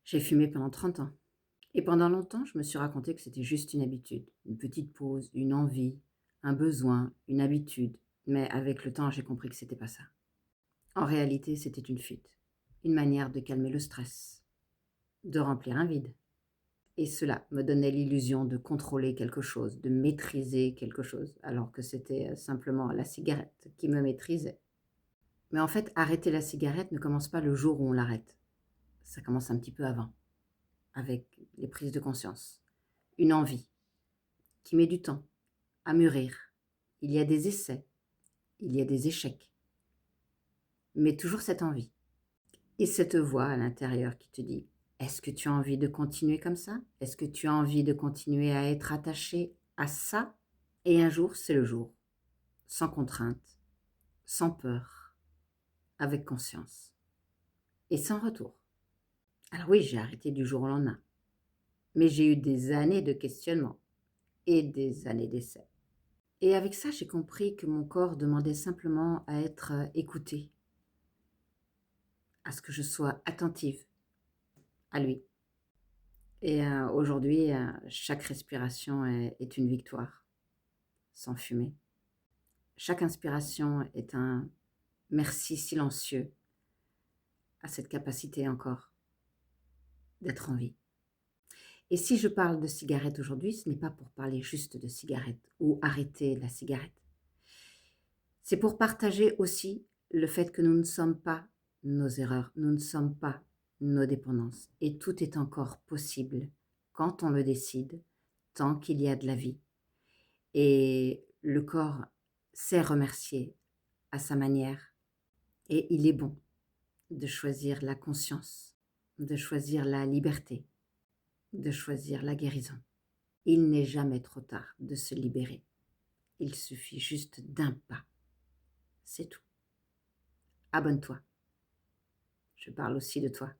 J'ai fumé pendant 30 ans et pendant longtemps, je me suis raconté que c'était juste une habitude, une petite pause, une envie, un besoin, une habitude. Mais avec le temps, j'ai compris que c'était pas ça. En réalité, c'était une fuite, une manière de calmer le stress, de remplir un vide. Et cela me donnait l'illusion de contrôler quelque chose, de maîtriser quelque chose, alors que c'était simplement la cigarette qui me maîtrisait. Mais en fait, arrêter la cigarette ne commence pas le jour où on l'arrête. Ça commence un petit peu avant, avec les prises de conscience. Une envie qui met du temps à mûrir. Il y a des essais, il y a des échecs, mais toujours cette envie. Et cette voix à l'intérieur qui te dit, est-ce que tu as envie de continuer comme ça? Est-ce que tu as envie de continuer à être attaché à ça? Et un jour, c'est le jour, sans contrainte, sans peur, avec conscience et sans retour. Alors oui, j'ai arrêté du jour au lendemain, mais j'ai eu des années de questionnement et des années d'essais. Et avec ça, j'ai compris que mon corps demandait simplement à être écouté, à ce que je sois attentive à lui. Et aujourd'hui, chaque respiration est une victoire, sans fumer. Chaque inspiration est un merci silencieux à cette capacité encore d'être en vie. Et si je parle de cigarette aujourd'hui, ce n'est pas pour parler juste de cigarette ou arrêter la cigarette. C'est pour partager aussi le fait que nous ne sommes pas nos erreurs, nous ne sommes pas nos dépendances. Et tout est encore possible quand on le décide, tant qu'il y a de la vie. Et le corps sait remercier à sa manière. Et il est bon de choisir la conscience, de choisir la liberté, de choisir la guérison. Il n'est jamais trop tard de se libérer. Il suffit juste d'un pas. C'est tout. Abonne-toi. Je parle aussi de toi.